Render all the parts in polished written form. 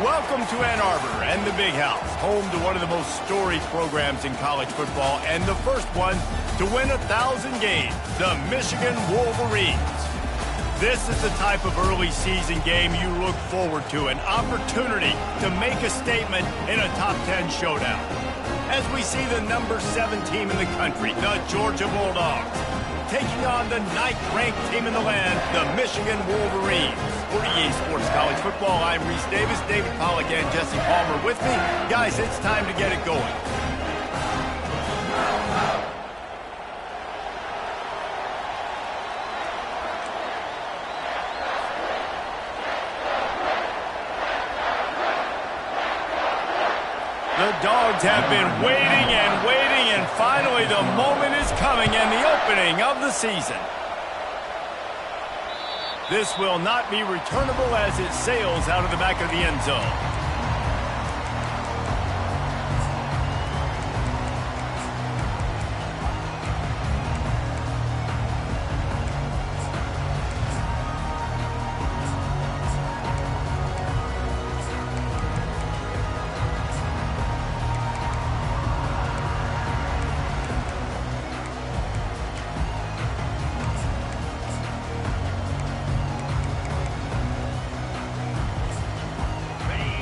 Welcome to Ann Arbor and the Big House, home to one of the most storied programs in college football and the first one to win 1,000 games, the Michigan Wolverines. This is the type of early season game you look forward to, an opportunity to make a statement in a top 10 showdown. As we see the number 7 team in the country, the Georgia Bulldogs, taking on the 9th-ranked team in the land, the Michigan Wolverines. For EA Sports College Football, I'm Reese Davis, David Pollack, and Jesse Palmer with me. Guys, it's time to get it going. The Dogs have been waiting, and finally the moment is coming and the opening of the season. This will not be returnable as it sails out of the back of the end zone.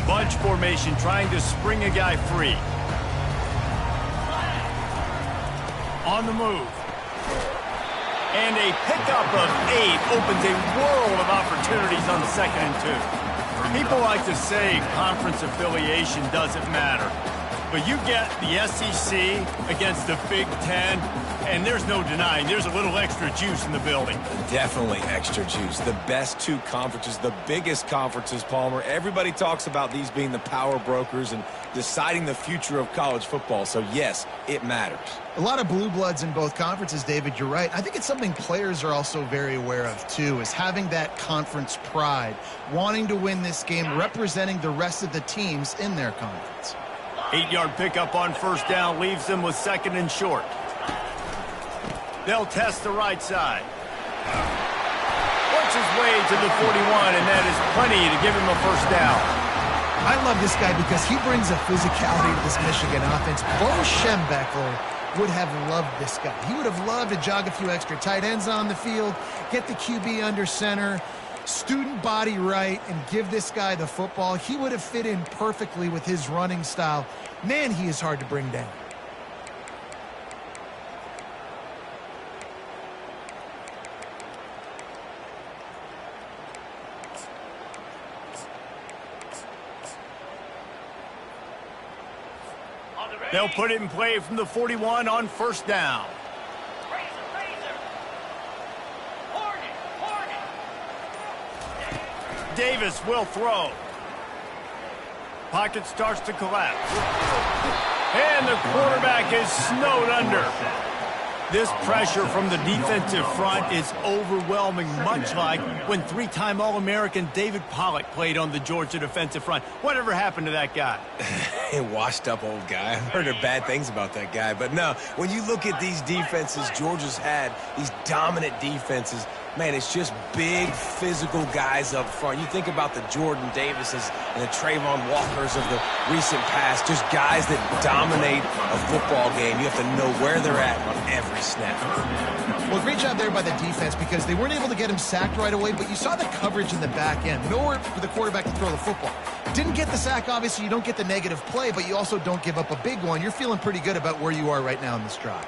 Bunch formation trying to spring a guy free. On the move. And a pickup of 8 opens a world of opportunities on 2nd and 2. People like to say conference affiliation doesn't matter. But you get the SEC against the Big Ten, and there's no denying there's a little extra juice in the building. Definitely extra juice. The best 2 conferences, the biggest conferences, Palmer. Everybody talks about these being the power brokers and deciding the future of college football. So, yes, it matters. A lot of blue bloods in both conferences, David. You're right. I think it's something players are also very aware of, too, is having that conference pride, wanting to win this game, representing the rest of the teams in their conference. 8-yard pickup on 1st down leaves them with 2nd and short. They'll test the right side. Works his way to the 41, and that is plenty to give him a 1st down. I love this guy because he brings a physicality to this Michigan offense. Bo Schembechler would have loved this guy. He would have loved to jog a few extra tight ends on the field, get the QB under center, student body right, and give this guy the football. He would have fit in perfectly with his running style. Man, he is hard to bring down. They'll put it in play from the 41 on 1st down. Davis will throw. Pocket starts to collapse. And the quarterback is snowed under. This pressure from the defensive front is overwhelming, much like when 3-time All-American David Pollack played on the Georgia defensive front. Whatever happened to that guy? A washed-up old guy. I've heard bad things about that guy. But no, when you look at these defenses Georgia's had, these dominant defenses, man, it's just big, physical guys up front. You think about the Jordan Davises and the Trayvon Walkers of the recent past, just guys that dominate a football game. You have to know where they're at on every snap. Well, great job there by the defense because they weren't able to get him sacked right away, but you saw the coverage in the back end. Nowhere for the quarterback to throw the football. Didn't get the sack, obviously. You don't get the negative play, but you also don't give up a big one. You're feeling pretty good about where you are right now in this drive.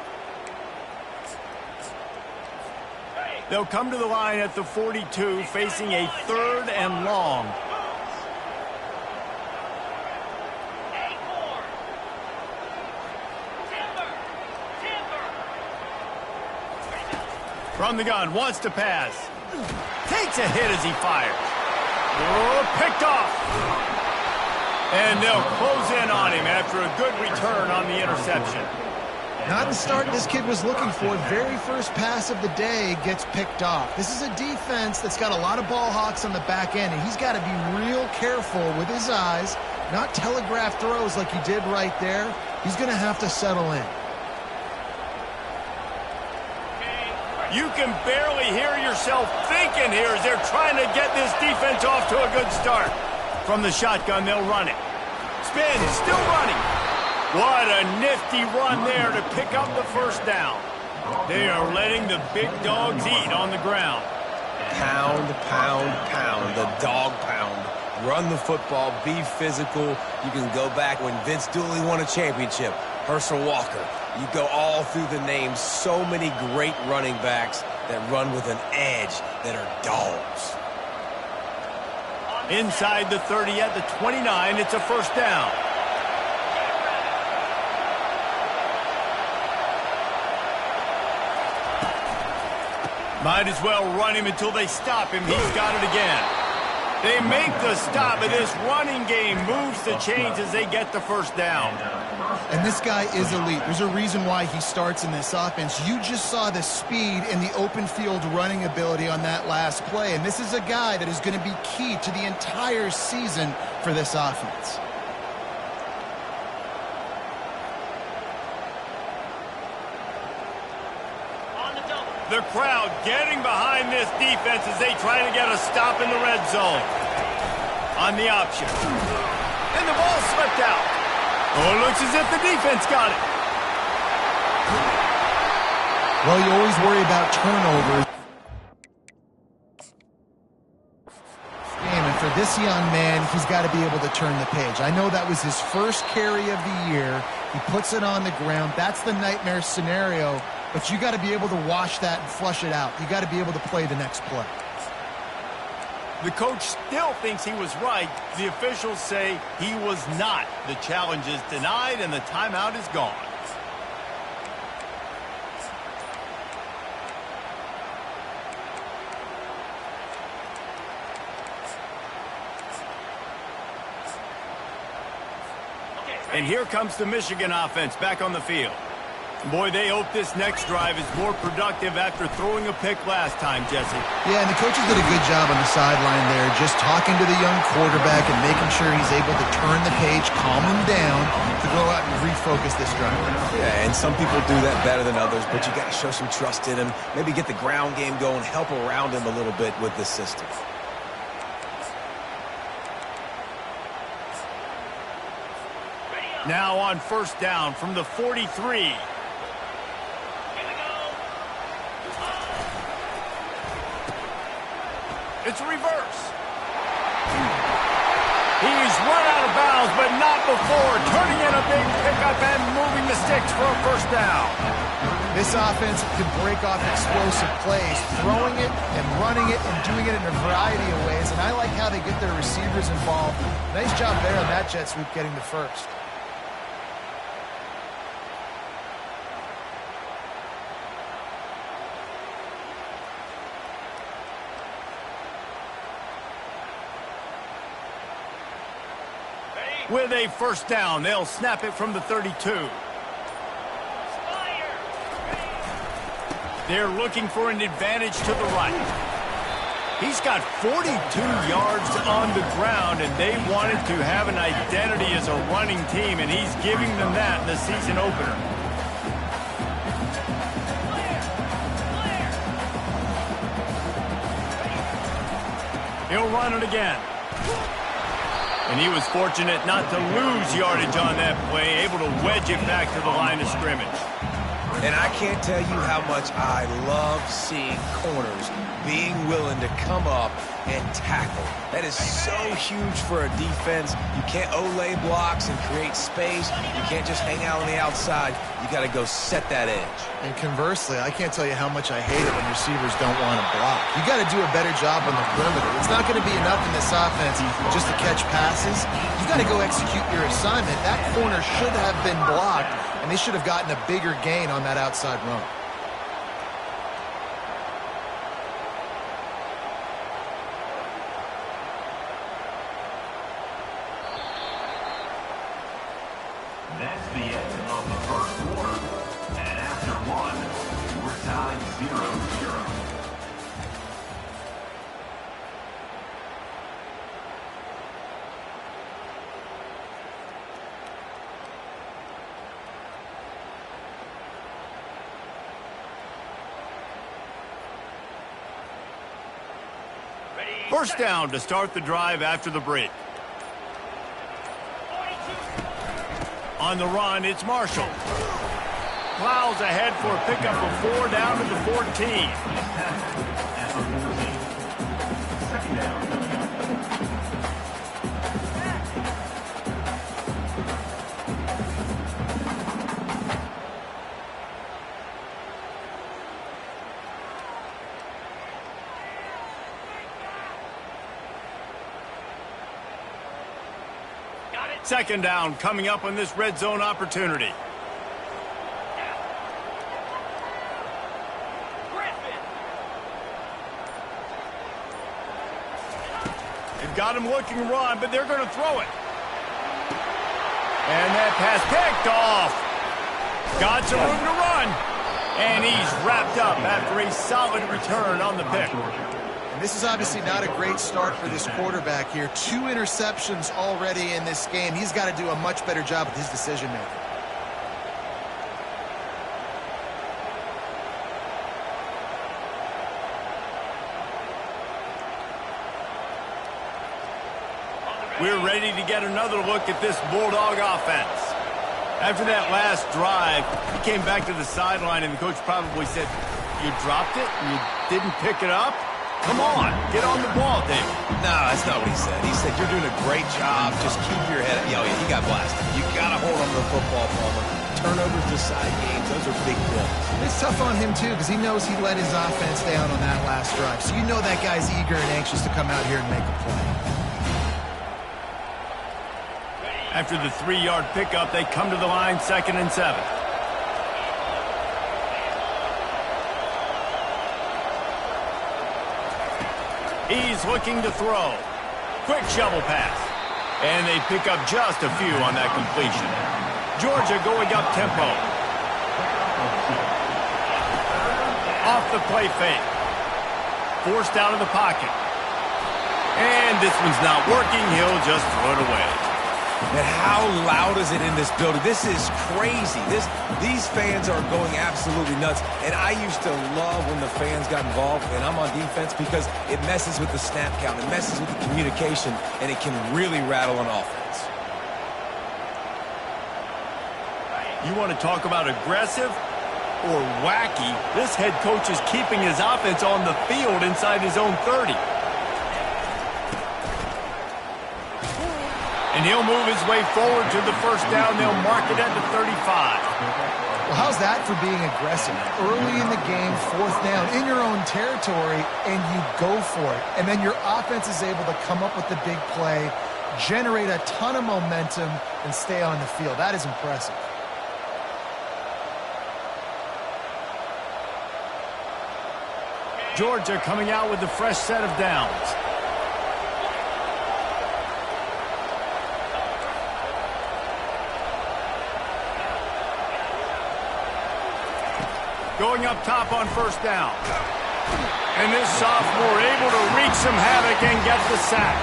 They'll come to the line at the 42, facing a 3rd and long. From the gun, wants to pass. Takes a hit as he fires. Oh, picked off. And they'll close in on him after a good return on the interception. Not the start this kid was looking for. Very first pass of the day gets picked off. This is a defense that's got a lot of ball hawks on the back end, and he's got to be real careful with his eyes, not telegraph throws like he did right there. He's going to have to settle in. You can barely hear yourself thinking here as they're trying to get this defense off to a good start. From the shotgun, they'll run it. Spin, still running. What a nifty run there to pick up the first down. They are letting the big dogs eat on the ground. Pound, pound, pound, the dog pound. Run the football, be physical. You can go back when Vince Dooley won a championship. Herschel Walker. You go all through the names. So many great running backs that run with an edge that are dogs. Inside the 30 at the 29, it's a first down. Might as well run him until they stop him. He's got it again. They make the stop, but this running game moves the chains as they get the first down. And this guy is elite. There's a reason why he starts in this offense. You just saw the speed and the open field running ability on that last play. And this is a guy that is going to be key to the entire season for this offense. The crowd getting behind this defense as they try to get a stop in the red zone. On the option. And the ball slipped out. Oh, it looks as if the defense got it. Well, you always worry about turnovers. And for this young man, he's got to be able to turn the page. I know that was his first carry of the year. He puts it on the ground. That's the nightmare scenario. But you got to be able to wash that and flush it out. You got to be able to play the next play. The coach still thinks he was right. The officials say he was not. The challenge is denied and the timeout is gone. And here comes the Michigan offense back on the field. Boy, they hope this next drive is more productive after throwing a pick last time, Jesse. Yeah, and the coaches did a good job on the sideline there, just talking to the young quarterback and making sure he's able to turn the page, calm him down to go out and refocus this drive. Yeah, and some people do that better than others, but you got to show some trust in him, maybe get the ground game going, help around him a little bit with this system. Now on first down from the 43. It's a reverse. He's run out of bounds, but not before turning in a big pickup and moving the sticks for a first down. This offense can break off explosive plays, throwing it and running it and doing it in a variety of ways, and I like how they get their receivers involved. Nice job there on that jet sweep getting the first. With a first down, they'll snap it from the 32. They're looking for an advantage to the right. He's got 42 yards on the ground, and they wanted to have an identity as a running team, and he's giving them that in the season opener. He'll run it again. And he was fortunate not to lose yardage on that play, able to wedge it back to the line of scrimmage. And I can't tell you how much I love seeing corners being willing to come up and tackle. That is so huge for a defense. You can't olay blocks and create space. You can't just hang out on the outside. You got to go set that edge. And conversely, I can't tell you how much I hate it when receivers don't want to block. You got to do a better job on the perimeter. It's not going to be enough in this offense just to catch passes. You got to go execute your assignment. That corner should have been blocked, and they should have gotten a bigger gain on that outside run. That's the end of the first quarter. And after one, we're tied 0-0. First down to start the drive after the break. On the run, it's Marshall. Plows ahead for a pickup of 4 down to the 14. At the 14. Second down. Second down coming up on this red zone opportunity. They've got him looking run, but they're going to throw it. And that pass picked off. Got some room to run. And he's wrapped up after a solid return on the pick. And this is obviously not a great start for this quarterback here. 2 interceptions already in this game. He's got to do a much better job with his decision-making. We're ready to get another look at this Bulldog offense. After that last drive, he came back to the sideline, and the coach probably said, "You dropped it? You didn't pick it up? Come on, get on the ball, David." No, that's not what he said. He said, "You're doing a great job. Just keep your head up." Yeah, he got blasted. You got to hold on to the football, Palmer. Turnovers decide games. Those are big wins. It's tough on him, too, because he knows he let his offense down on that last drive. So you know that guy's eager and anxious to come out here and make a play. After the 3-yard pickup, they come to the line, 2nd and 7. He's looking to throw. Quick shovel pass. And they pick up just a few on that completion. Georgia going up tempo. Off the play fake. Forced out of the pocket. And this one's not working. He'll just throw it away. And how loud is it in this building? This is crazy. These fans are going absolutely nuts. And I used to love when the fans got involved, and I'm on defense, because it messes with the snap count. It messes with the communication, and it can really rattle an offense. You want to talk about aggressive or wacky? This head coach is keeping his offense on the field inside his own 30. And he'll move his way forward to the first down. They'll mark it at the 35. Well, how's that for being aggressive? Early in the game, 4th down, in your own territory, and you go for it. And then your offense is able to come up with the big play, generate a ton of momentum, and stay on the field. That is impressive. Georgia coming out with a fresh set of downs. Going up top on first down. And this sophomore able to wreak some havoc and get the sack.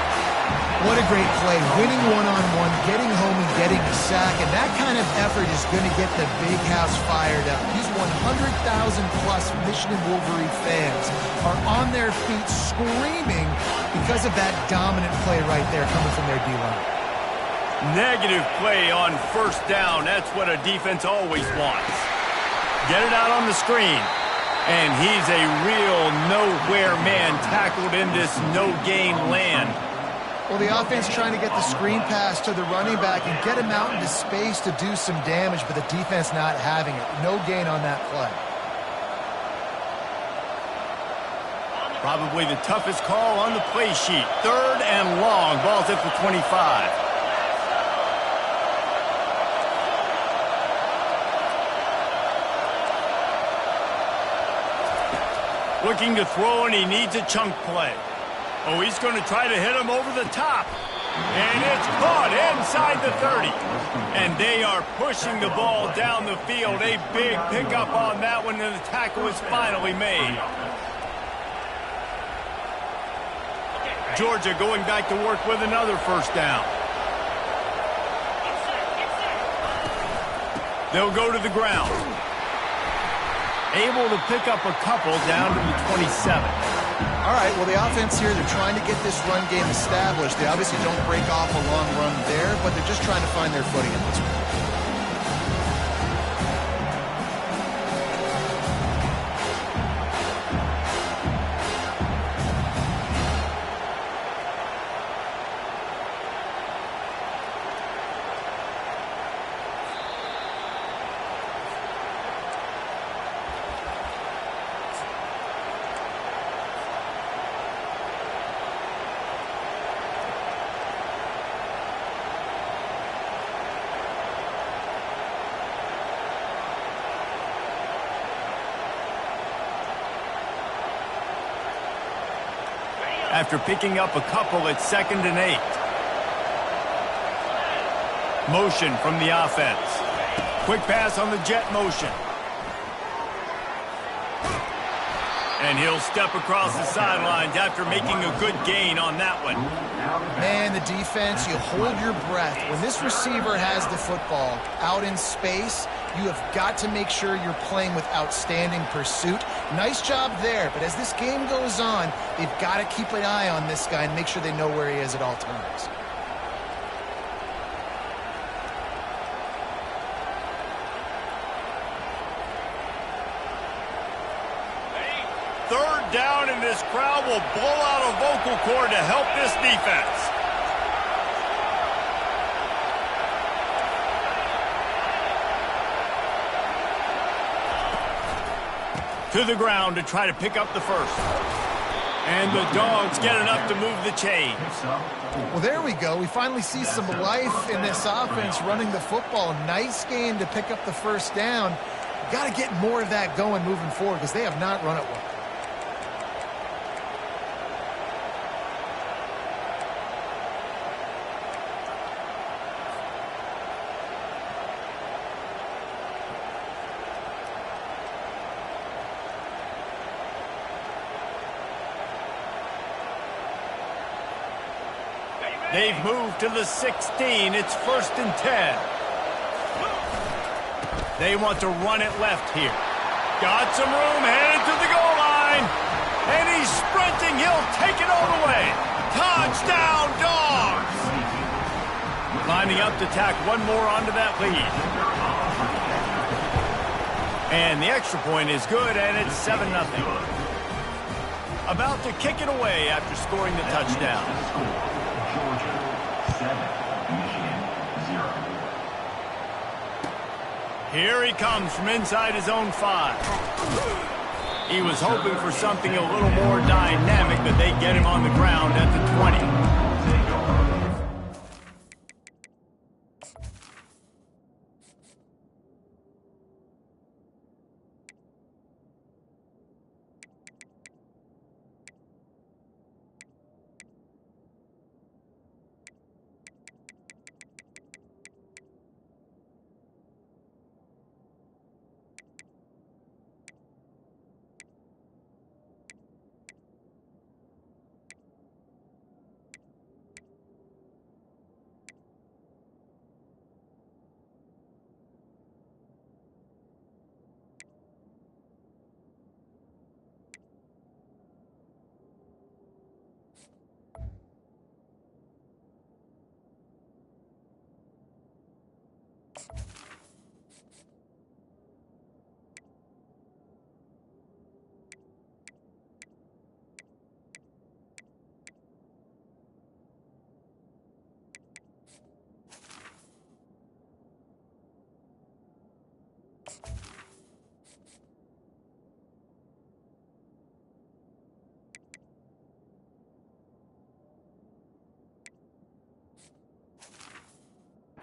What a great play. Winning one-on-one, getting home and getting a sack. And that kind of effort is going to get the big house fired up. These 100,000-plus Michigan Wolverine fans are on their feet screaming because of that dominant play right there coming from their D-line. Negative play on first down. That's what a defense always wants. Get it out on the screen. And he's a real nowhere man tackled in this no-gain land. Well, the offense trying to get the screen pass to the running back and get him out into space to do some damage, but the defense not having it. No gain on that play. Probably the toughest call on the play sheet. 3rd and long. Ball's at the 25. Looking to throw, and he needs a chunk play. Oh, he's going to try to hit him over the top. And it's caught inside the 30. And they are pushing the ball down the field. A big pickup on that one, and the tackle is finally made. Georgia going back to work with another first down. They'll go to the ground. Able to pick up a couple down to the 27. All right, well, the offense here, they're trying to get this run game established. They obviously don't break off a long run there, but they're just trying to find their footing at this point. after picking up a couple at 2nd and 8. Motion from the offense. Quick pass on the jet motion. And he'll step across the sidelines after making a good gain on that one. Man, the defense, you hold your breath. When this receiver has the football out in space, you have got to make sure you're playing with outstanding pursuit. Nice job there, but as this game goes on, they've got to keep an eye on this guy and make sure they know where he is at all times. Third down, and this crowd will blow out a vocal cord to help this defense. To the ground to try to pick up the first. And the Dogs get enough to move the chains. Well, there we go. We finally see some life in this offense running the football. Nice game to pick up the first down. Got to get more of that going moving forward because they have not run it well. They've moved to the 16. It's 1st and 10. They want to run it left here. Got some room, headed to the goal line. And he's sprinting. He'll take it all the way. Touchdown, Dogs! Lining up to tack one more onto that lead. And the extra point is good, and it's 7-0. About to kick it away after scoring the touchdown. Georgia 7, Michigan 0. Here he comes from inside his own 5. He was hoping for something a little more dynamic, but they get him on the ground at the 20.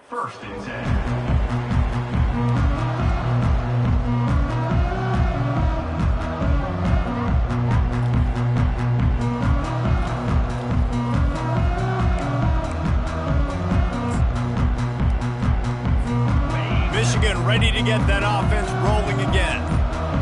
First and 10. Michigan ready to get that offense rolling again.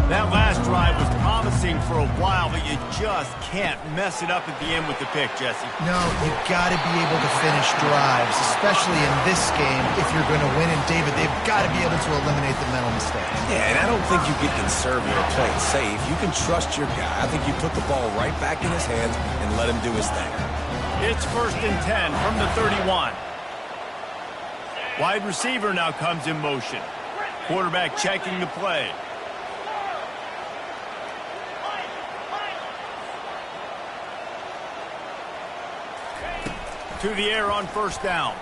That last drive was promising for a while, but you just can't mess it up at the end with the pick, Jesse. No, you've got to be able to finish drives, especially in this game if you're going to win. And, David, they've got to be able to eliminate the mental mistakes. Yeah, and I don't think you get conservative or play it safe. You can trust your guy. I think you put the ball right back in his hands and let him do his thing. It's 1st and 10 from the 31. Wide receiver now comes in motion. Quarterback checking the play. To the air on 1st down.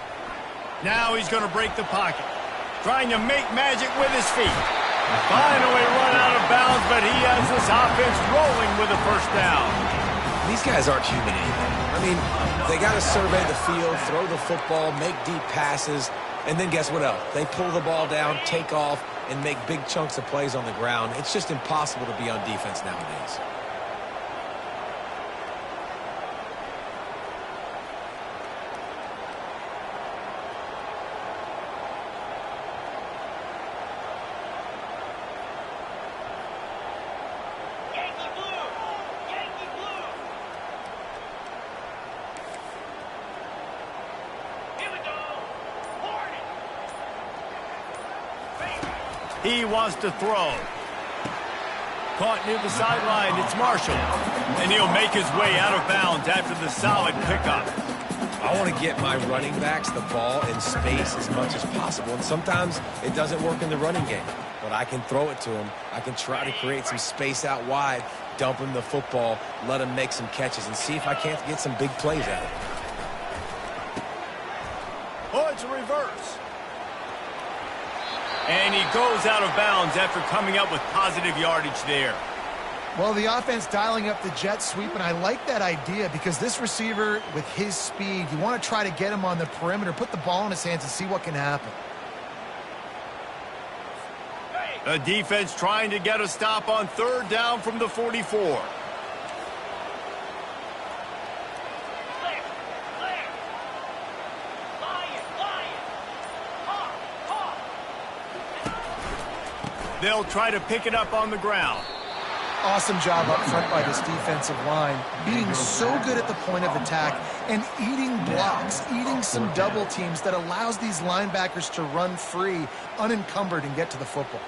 Now he's going to break the pocket. Trying to make magic with his feet. Finally run out of bounds, but he has this offense rolling with a 1st down. These guys aren't human either. I mean, they got to survey the field, throw the football, make deep passes, and then guess what else? They pull the ball down, take off, and make big chunks of plays on the ground. It's just impossible to be on defense nowadays. He wants to throw. Caught near the sideline, it's Marshall. And he'll make his way out of bounds after the solid pickup. I want to get my running backs the ball in space as much as possible. And sometimes it doesn't work in the running game. But I can throw it to him. I can try to create some space out wide, dump him the football, let him make some catches, and see if I can't get some big plays out of it. Oh, it's a reverse. And he goes out of bounds after coming up with positive yardage there. Well, the offense dialing up the jet sweep, and I like that idea because this receiver, with his speed, you want to try to get him on the perimeter, put the ball in his hands and see what can happen. The defense trying to get a stop on 3rd down from the 44. They'll try to pick it up on the ground. Awesome job up front by this defensive line, being so good at the point of attack and eating blocks, eating some double teams that allows these linebackers to run free, unencumbered, and get to the football.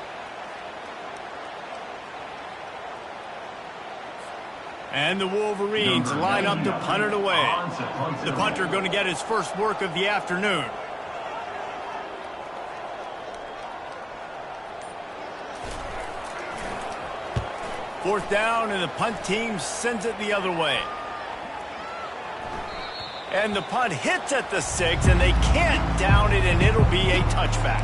And the Wolverines line up to punt it away. The punter going to get his first work of the afternoon. Fourth down, and the punt team sends it the other way. And the punt hits at the 6, and they can't down it, and it'll be a touchback.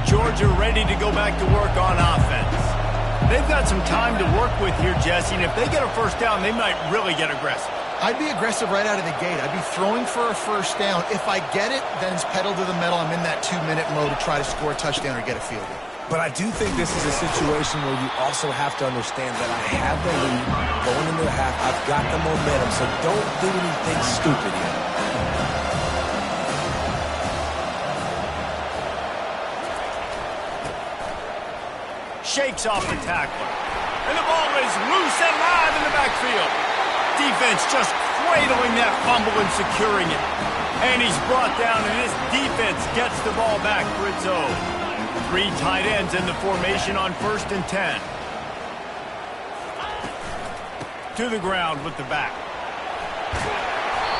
Georgia ready to go back to work on offense. They've got some time to work with here, Jesse, and if they get a first down, they might really get aggressive. I'd be aggressive right out of the gate. I'd be throwing for a first down. If I get it, then it's pedal to the metal. I'm in that 2-minute mode to try to score a touchdown or get a field goal. But I do think this is a situation where you also have to understand that I have the lead going into the half. I've got the momentum, so don't do anything stupid yet. Shakes off the tackler. And the ball is loose and live in the backfield. Defense just cradling that fumble and securing it. And he's brought down, and this defense gets the ball back for its own. 3 tight ends in the formation on 1st and 10. To the ground with the back.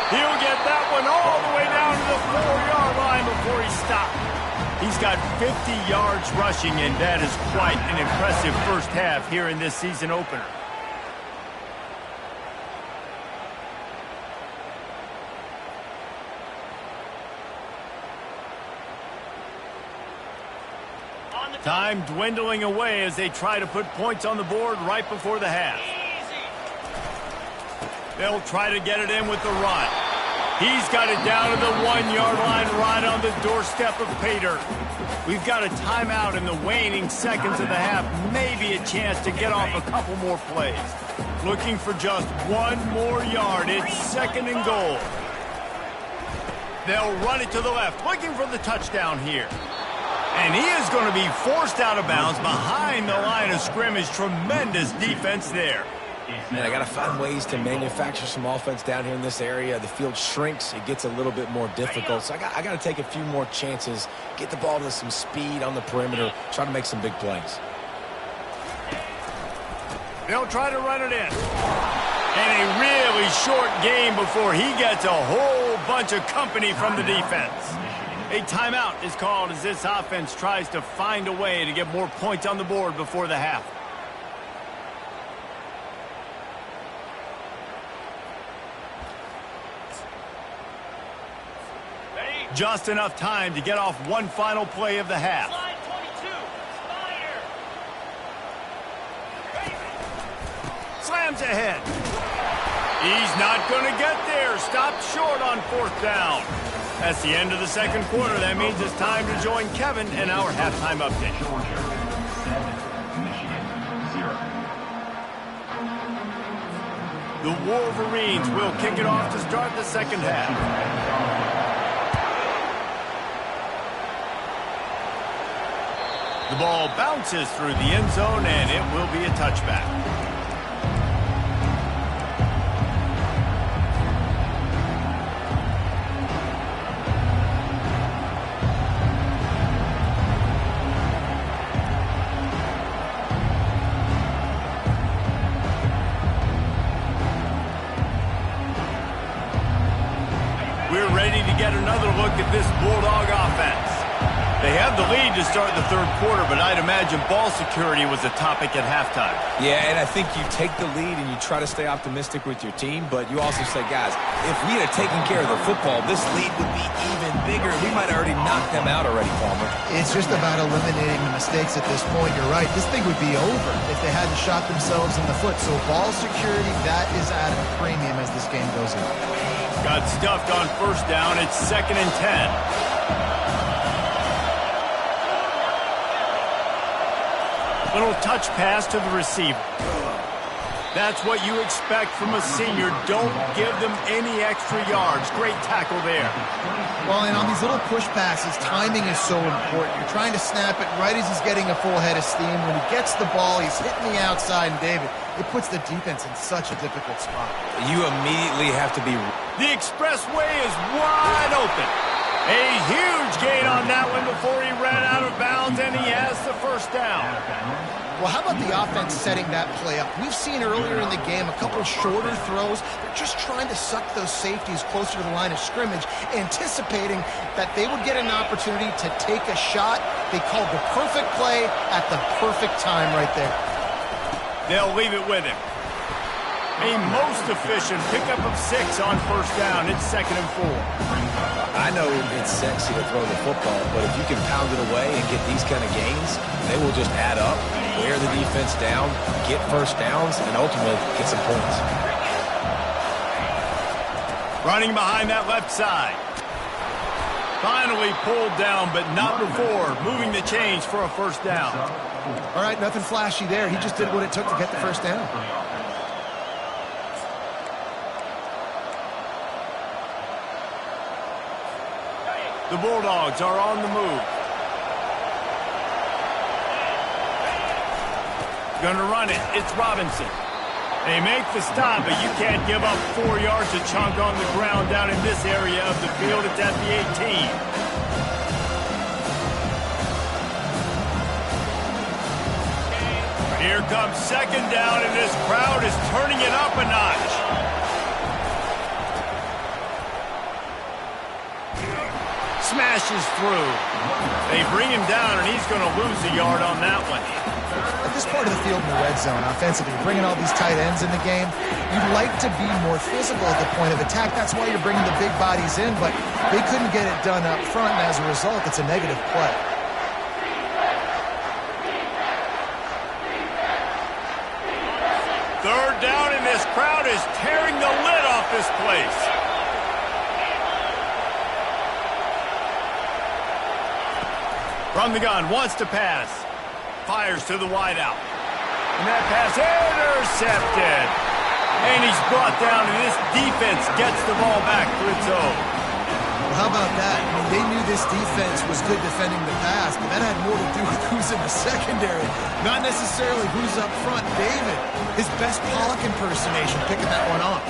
He'll get that one all the way down to the 4-yard line before he stopped. He's got 50 yards rushing, and that is quite an impressive first half here in this season opener. Time dwindling away as they try to put points on the board right before the half. They'll try to get it in with the run. He's got it down to the 1-yard line right on the doorstep of pay dirt. We've got a timeout in the waning seconds of the half. Maybe a chance to get off a couple more plays. Looking for just 1 more yard. It's 2nd and goal. They'll run it to the left, looking for the touchdown here. And he is going to be forced out of bounds behind the line of scrimmage. Tremendous defense there. Man, I got to find ways to manufacture some offense down here in this area. The field shrinks. It gets a little bit more difficult. So I got to take a few more chances, get the ball to some speed on the perimeter, try to make some big plays. They'll try to run it in. And a really short game before he gets a whole bunch of company from the defense. A timeout is called as this offense tries to find a way to get more points on the board before the half. Just enough time to get off one final play of the half. Slide 22, Slams ahead. He's not going to get there. Stopped short on 4th down. That's the end of the 2nd quarter. That means it's time to join Kevin in our halftime update. Georgia 7, Michigan 0. The Wolverines will kick it off to start the 2nd half. The ball bounces through the end zone, and it will be a touchback. We're ready to get another look at this Bulldog offense. They have the lead to start the third quarter, but I'd imagine ball security was a topic at halftime. Yeah, and I think you take the lead and you try to stay optimistic with your team, but you also say, guys, if we had taken care of the football, this lead would be even bigger. We might have already knocked them out already, Palmer. It's just about eliminating the mistakes at this point. You're right. This thing would be over if they hadn't shot themselves in the foot. So ball security, that is at a premium as this game goes on. Got stuffed on first down. It's 2nd and 10. Little touch pass to the receiver. That's what you expect from a senior. Don't give them any extra yards. Great tackle there. Well, and on these little push passes, timing is so important. You're trying to snap it right as he's getting a full head of steam. When he gets the ball, he's hitting the outside, and David, it puts the defense in such a difficult spot. You immediately have to be... The expressway is wide open. A huge gain on that one before he ran out of bounds, and he has the first down. Well, how about the offense setting that play up? We've seen earlier in the game a couple shorter throws. They're just trying to suck those safeties closer to the line of scrimmage, anticipating that they would get an opportunity to take a shot. They called the perfect play at the perfect time right there. They'll leave it with him. A most efficient pickup of 6 on first down. It's 2nd and 4. I know it's sexy to throw the football, but if you can pound it away and get these kind of gains, they will just add up, wear the defense down, get first downs, and ultimately get some points. Running behind that left side. Finally pulled down, but not before moving the chains for a first down. All right, nothing flashy there. He just did what it took to get the first down. The Bulldogs are on the move. Gonna run it. It's Robinson. They make the stop, but you can't give up 4 yards a chunk on the ground down in this area of the field. It's at the 18. Here comes 2nd down, and this crowd is turning it up a notch. Smashes through. They bring him down, and he's going to lose a yard on that one. At this part of the field in the red zone, offensively, bringing all these tight ends in the game, you'd like to be more physical at the point of attack. That's why you're bringing the big bodies in, but they couldn't get it done up front, and as a result, it's a negative play. Third down, and this crowd is tearing the lid off this place. From the gun, wants to pass. Fires to the wideout. And that pass intercepted. And he's brought down, and this defense gets the ball back to its own. Well, how about that? I mean, they knew this defense was good defending the pass, but that had more to do with who's in the secondary, not necessarily who's up front. David, his best Pollock impersonation, picking that one off.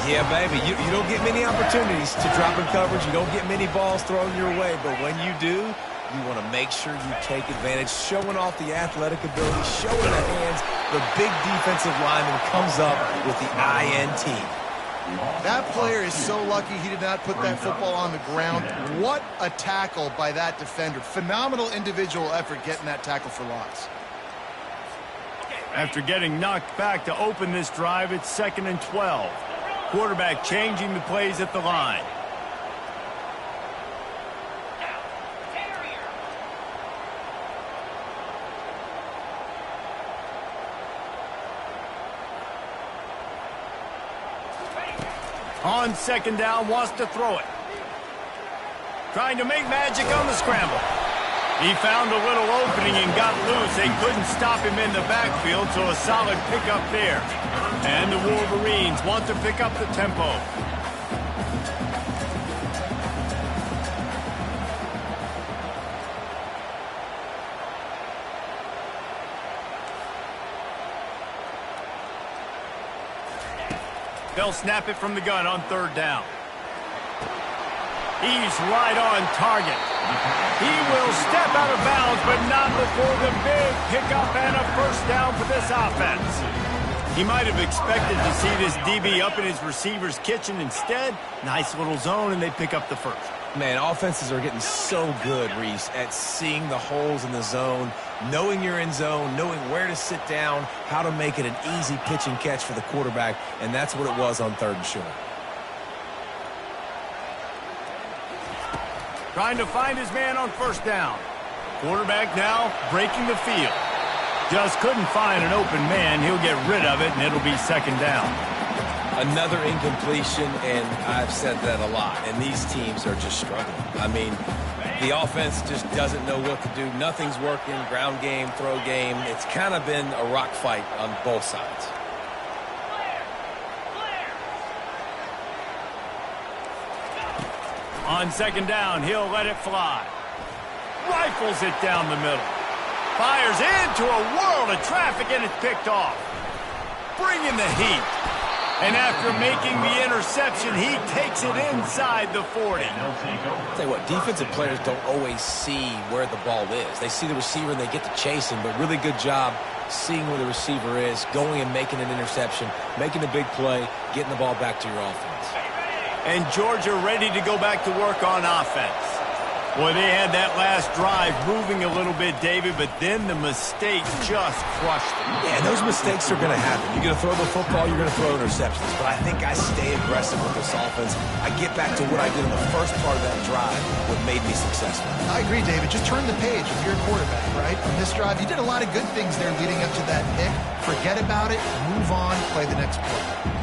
Yeah, baby, you don't get many opportunities to drop in coverage. You don't get many balls thrown your way, but when you do, you want to make sure you take advantage, showing off the athletic ability, showing the hands. The big defensive lineman comes up with the INT. That player is so lucky he did not put that football on the ground. What a tackle by that defender. Phenomenal individual effort getting that tackle for loss. After getting knocked back to open this drive, it's 2nd and 12. Quarterback changing the plays at the line. On 2nd down, wants to throw it. Trying to make magic on the scramble. He found a little opening and got loose. They couldn't stop him in the backfield, so a solid pickup there. And the Wolverines want to pick up the tempo. They'll snap it from the gun on third down. He's right on target. He will step out of bounds, but not before the big pickup and a first down for this offense. He might have expected to see this DB up in his receiver's kitchen. Instead, nice little zone, and they pick up the first. Man, offenses are getting so good, Reese, at seeing the holes in the zone, knowing you're in zone, knowing where to sit down, how to make it an easy pitch and catch for the quarterback, and that's what it was on third and short. Trying to find his man on first down. Quarterback now breaking the field. Just couldn't find an open man. He'll get rid of it, and it'll be second down. Another incompletion, and I've said that a lot, and these teams are just struggling. I mean, the offense just doesn't know what to do. Nothing's working, ground game, throw game. It's kind of been a rock fight on both sides. On second down, he'll let it fly. Rifles it down the middle. Fires into a world of traffic, and it's picked off. Bringing the heat. And after making the interception, he takes it inside the 40. I'll tell you what, defensive players don't always see where the ball is. They see the receiver and they get to chase him, but really good job seeing where the receiver is, going and making an interception, making a big play, getting the ball back to your offense. And Georgia ready to go back to work on offense. Boy, they had that last drive moving a little bit, David, but then the mistake just crushed them. Yeah, those mistakes are going to happen. You're going to throw the football, you're going to throw interceptions. But I think I stay aggressive with this offense. I get back to what I did in the first part of that drive, what made me successful. I agree, David. Just turn the page if you're a quarterback, right? On this drive, you did a lot of good things there leading up to that pick. Forget about it, move on, play the next play.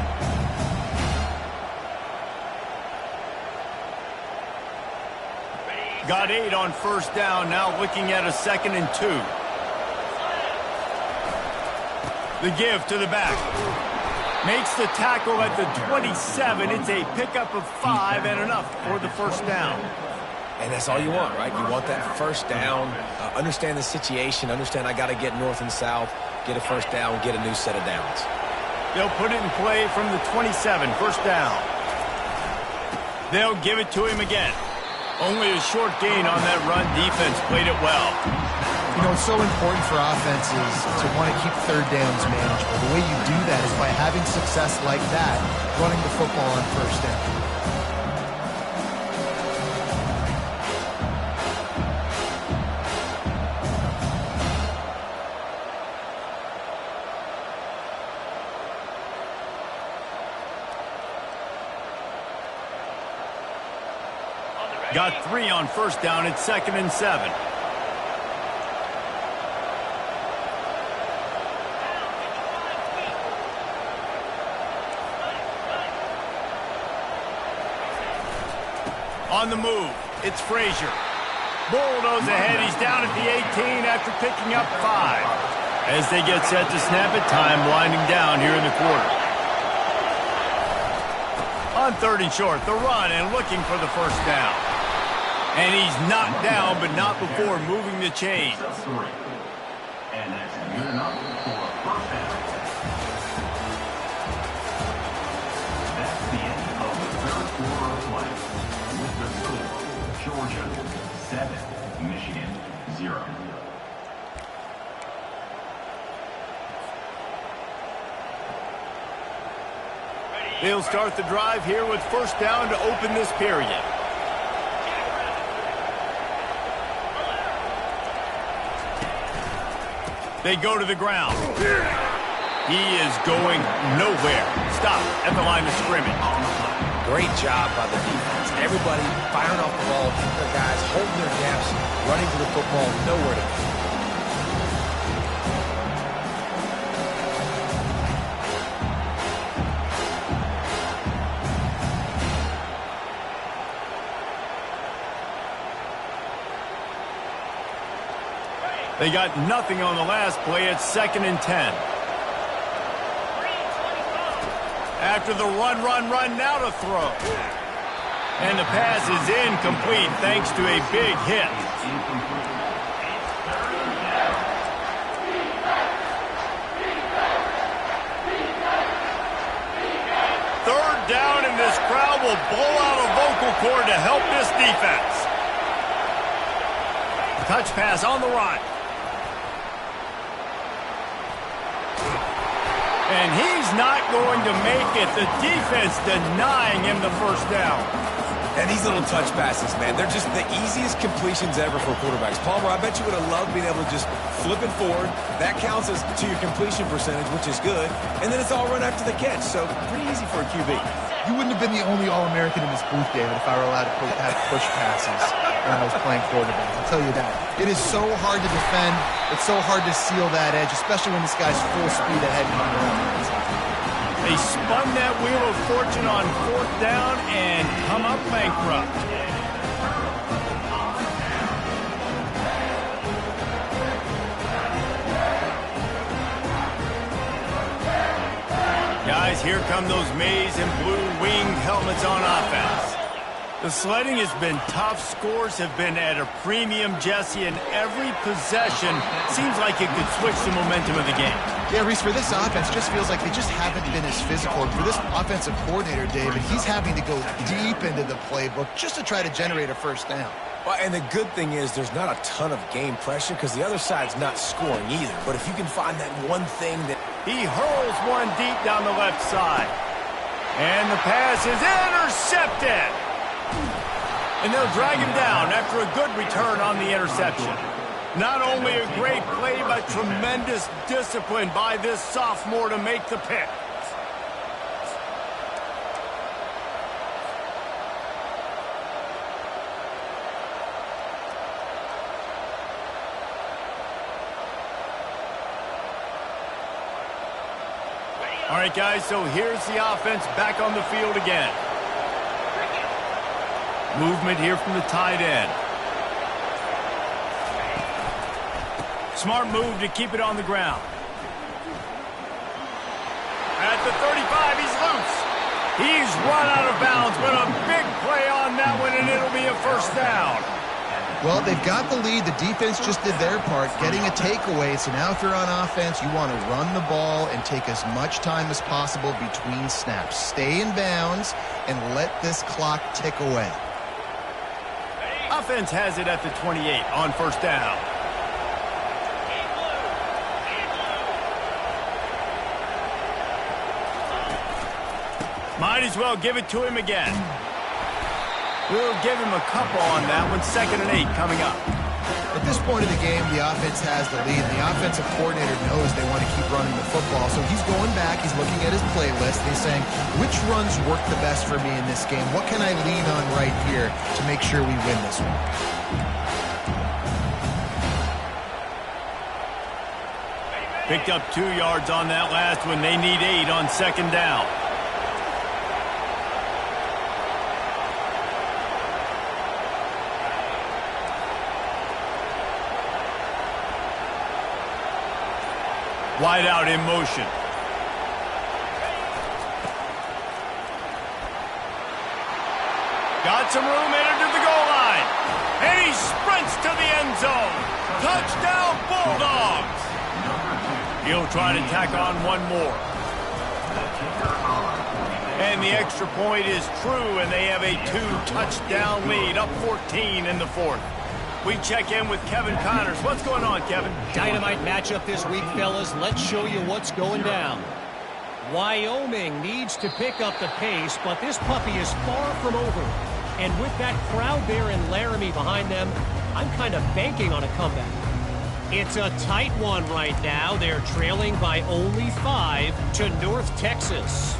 Got 8 on first down, now looking at a 2nd and 2. The give to the back. Makes the tackle at the 27. It's a pickup of 5 and enough for the first down. And that's all you want, right? You want that first down, understand the situation, understand I got to get north and south, get a first down, get a new set of downs. They'll put it in play from the 27, first down. They'll give it to him again. Only a short gain on that run. Defense played it well. You know, it's so important for offenses to want to keep third downs manageable. The way you do that is by having success like that, running the football on first down. Got 3 on first down. It's 2nd and 7. On the move, it's Frazier. Bulldoze ahead. He's down at the 18 after picking up 5. As they get set to snap it, time winding down here in the quarter. On 3rd and short, the run and looking for the first down. And he's knocked down, but not before moving the chains. And that's good enough for a first down. That's the end of the third quarter of play. With the score, Georgia 7, Michigan 0. They'll start the drive here with first down to open this period. They go to the ground. He is going nowhere. Stop at the line of scrimmage. Great job by the defense. Everybody firing off the ball, keeping their guys, holding their gaps, running to the football, nowhere to go. They got nothing on the last play. It's 2nd and 10. After the run, now to throw. And the pass is incomplete thanks to a big hit. blow out a vocal cord to help this defense. Touch pass on the run. And he's not going to make it. The defense denying him the first down. And these little touch passes, man, they're just the easiest completions ever for quarterbacks. Palmer, I bet you would have loved being able to just flip it forward. That counts as to your completion percentage, which is good. And then it's all run after the catch, so pretty easy for a QB. You wouldn't have been the only All-American in this booth, David, if I were allowed to have push passes when I was playing quarterback. I'll tell you that. It is so hard to defend. It's so hard to seal that edge, especially when this guy's full speed ahead coming around. They spun that wheel of fortune on fourth down and come up bankrupt. Guys, here come those maize and blue winged helmets on offense. The sledding has been tough. Scores have been at a premium, Jesse, and every possession seems like it could switch the momentum of the game. Yeah, Reese, for this offense, just feels like they just haven't been as physical. And for this offensive coordinator, David, he's having to go deep into the playbook just to try to generate a first down. Well, and the good thing is there's not a ton of game pressure because the other side's not scoring either. But if you can find that one thing that... He hurls one deep down the left side. And the pass is intercepted. And they'll drag him down after a good return on the interception. Not only a great play, but tremendous discipline by this sophomore to make the pick. All right, guys, so here's the offense back on the field again. Movement here from the tight end. Smart move to keep it on the ground. At the 35, he's loose. He's run out of bounds, but a big play on that one, and it'll be a first down. Well, they've got the lead. The defense just did their part, getting a takeaway. So now if you're on offense, you want to run the ball and take as much time as possible between snaps. Stay in bounds and let this clock tick away. Offense has it at the 28 on first down. Might as well give it to him again. We'll give him a couple on that one. 2nd and 8 coming up. At this point of the game, the offense has the lead. The offensive coordinator knows they want to keep running the football. So he's going back. He's looking at his playlist. He's saying, which runs work the best for me in this game? What can I lean on right here to make sure we win this one? Picked up 2 yards on that last one. They need 8 on 2nd down. Wide out in motion. Got some room, entered to the goal line. And he sprints to the end zone. Touchdown, Bulldogs. He'll try to tack on one more. And the extra point is true, and they have a 2-touchdown lead, up 14 in the 4th. We check in with Kevin Connors. What's going on, Kevin? Dynamite matchup this week, fellas. Let's show you what's going down. Wyoming needs to pick up the pace, but this puppy is far from over. And with that crowd there in Laramie behind them, I'm kind of banking on a comeback. It's a tight one right now. They're trailing by only 5 to North Texas.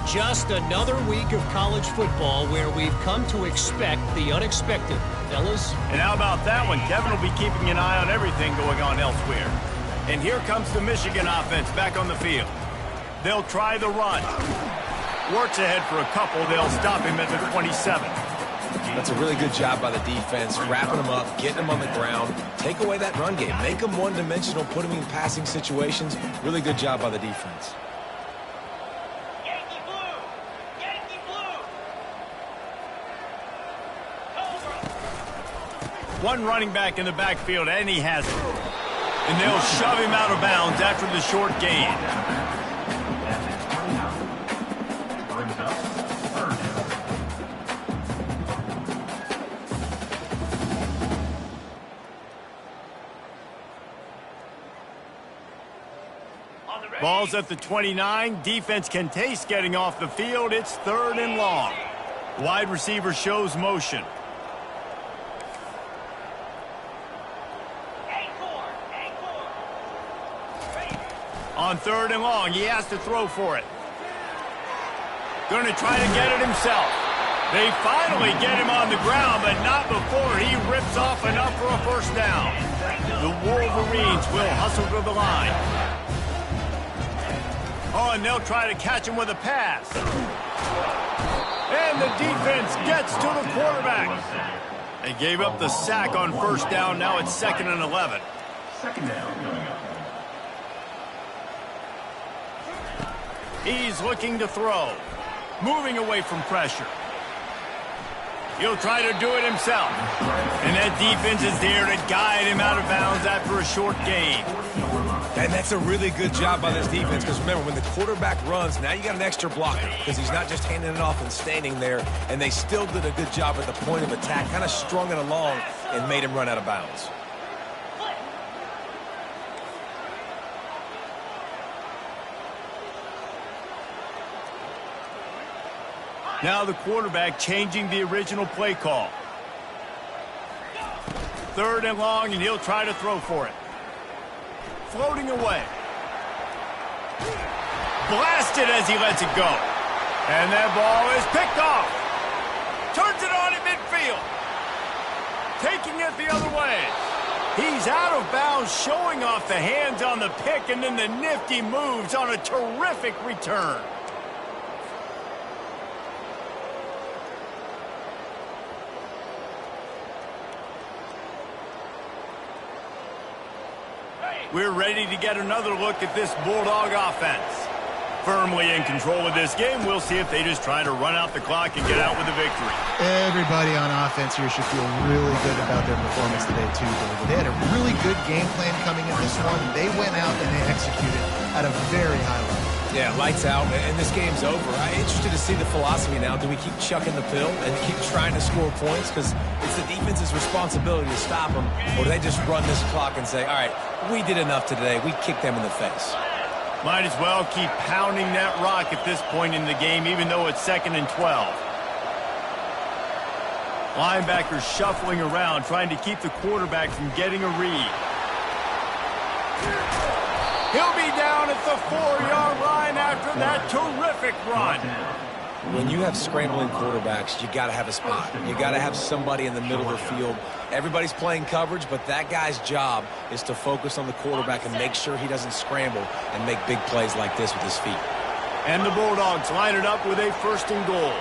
Just another week of college football where we've come to expect the unexpected, fellas. And how about that one? Kevin will be keeping an eye on everything going on elsewhere. And here comes the Michigan offense back on the field. They'll try the run. Works ahead for a couple. They'll stop him at the 27. That's a really good job by the defense, wrapping them up, getting them on the ground. Take away that run game. Make them one-dimensional, put them in passing situations. Really good job by the defense. One running back in the backfield, and he has it. And they'll shove him out of bounds after the short gain. Brings up 3rd down. Ball's at the 29. Defense can taste getting off the field. It's 3rd and long. Wide receiver shows motion. On 3rd and long, he has to throw for it. Going to try to get it himself. They finally get him on the ground, but not before he rips off enough for a first down. The Wolverines will hustle to the line. Oh, and they'll try to catch him with a pass. And the defense gets to the quarterback. They gave up the sack on first down. Now it's 2nd and 11. Second down coming up. He's looking to throw. Moving away from pressure. He'll try to do it himself. And that defense is there to guide him out of bounds after a short gain. And that's a really good job by this defense, because remember, when the quarterback runs, now you got an extra blocker, because he's not just handing it off and standing there, and they still did a good job at the point of attack, kind of strung it along and made him run out of bounds. Now the quarterback changing the original play call. 3rd and long, and he'll try to throw for it. Floating away. Blasted as he lets it go. And that ball is picked off. Turns it on in midfield. Taking it the other way. He's out of bounds, showing off the hands on the pick, and then the nifty moves on a terrific return. We're ready to get another look at this Bulldog offense. Firmly in control of this game. We'll see if they just try to run out the clock and get out with a victory. Everybody on offense here should feel really good about their performance today, too, David. They had a really good game plan coming in this one. They went out and they executed at a very high level. Yeah, lights out, and this game's over. I'm interested to see the philosophy now. Do we keep chucking the pill and keep trying to score points? Because it's the defense's responsibility to stop them. Or do they just run this clock and say, all right, we did enough today. We kicked them in the face. Might as well keep pounding that rock at this point in the game, even though it's 2nd and 12. Linebackers shuffling around, trying to keep the quarterback from getting a read. He'll be down at the 4-yard line after that terrific run. When you have scrambling quarterbacks, you got to have a spot. You got to have somebody in the middle of the field. Everybody's playing coverage, but that guy's job is to focus on the quarterback and make sure he doesn't scramble and make big plays like this with his feet. And the Bulldogs line it up with a 1st and goal.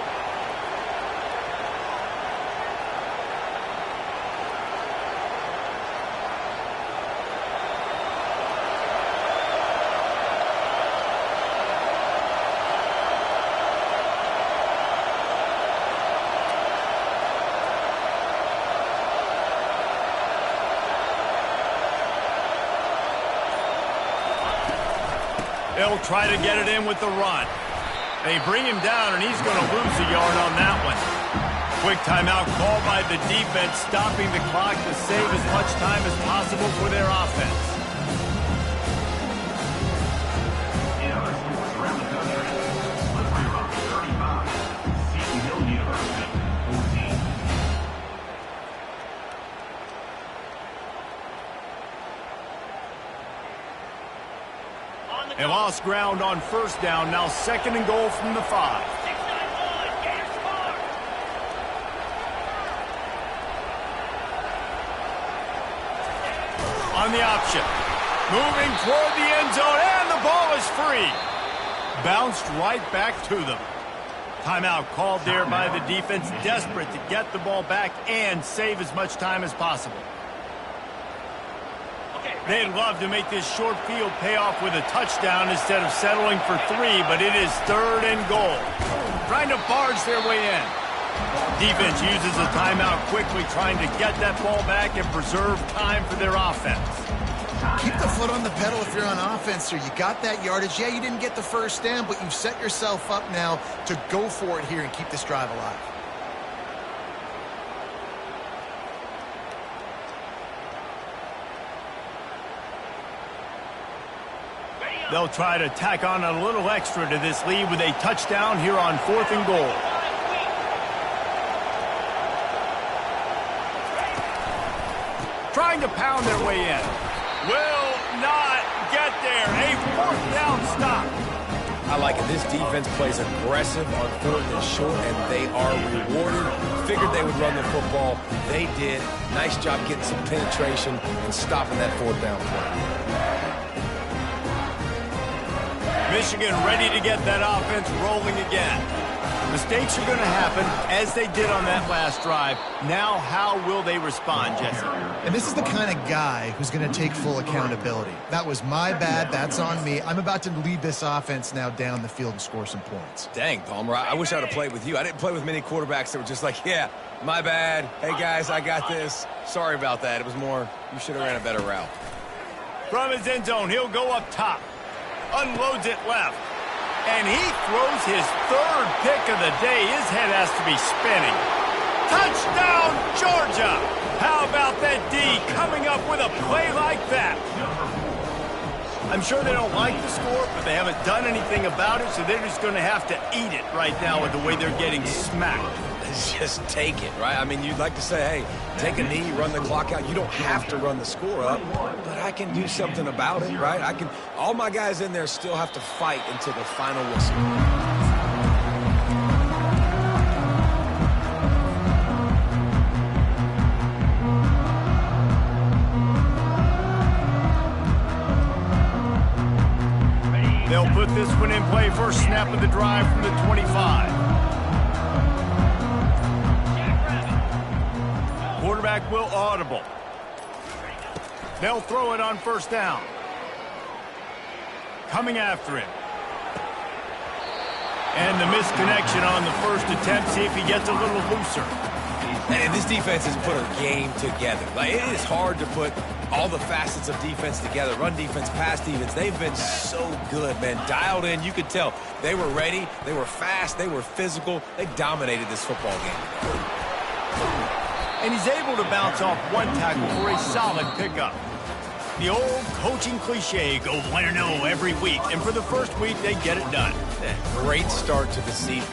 They'll try to get it in with the run. They bring him down, and he's going to lose a yard on that one. Quick timeout called by the defense, stopping the clock to save as much time as possible for their offense. In other sports around the country, Slippery Rock 35, Seton Hill University 14. They lost ground on first down, now 2nd and goal from the 5. On the option. Moving toward the end zone, and the ball is free. Bounced right back to them. Timeout called there by the defense, desperate to get the ball back and save as much time as possible. They'd love to make this short field pay off with a touchdown instead of settling for 3, but it is 3rd and goal. Trying to barge their way in. Defense uses a timeout quickly, trying to get that ball back and preserve time for their offense. Keep the foot on the pedal if you're on offense here. You got that yardage. Yeah, you didn't get the first down, but you've set yourself up now to go for it here and keep this drive alive. They'll try to tack on a little extra to this lead with a touchdown here on 4th and goal. Trying to pound their way in. Will not get there. A 4th down stop. I like it. This defense plays aggressive on 4th and short, and they are rewarded. Figured they would run the football. They did. Nice job getting some penetration and stopping that 4th down play. Michigan ready to get that offense rolling again. Mistakes are going to happen, as they did on that last drive. Now, how will they respond, Jesse? And this is the kind of guy who's going to take full accountability. That was my bad. That's on me. I'm about to lead this offense now down the field and score some points. Dang, Palmer, I wish I'd have played with you. I didn't play with many quarterbacks that were just like, yeah, my bad. Hey, guys, I got this. Sorry about that. It was more, you should have ran a better route. From his end zone, he'll go up top. Unloads it left. And he throws his 3rd pick of the day. His head has to be spinning. Touchdown, Georgia! How about that D coming up with a play like that? I'm sure they don't like the score, but they haven't done anything about it, so they're just going to have to eat it right now with the way they're getting smacked. Just take it, right? I mean, you'd like to say, hey, take a knee, run the clock out. You don't have to run the score up, but I can do something about it, right? All my guys in there still have to fight until the final whistle. They'll put this one in play. First snap of the drive from the 25. Quarterback will audible. They'll throw it on 1st down. Coming after him. And the misconnection on the first attempt. See if he gets a little looser. And this defense has put a game together. Like, it is hard to put all the facets of defense together. Run defense, pass defense. They've been so good, man. Dialed in. You could tell they were ready. They were fast. They were physical. They dominated this football game. And he's able to bounce off one tackle for a solid pickup. The old coaching cliche, go 1-0 every week. And for the first week, they get it done. Great start to the season.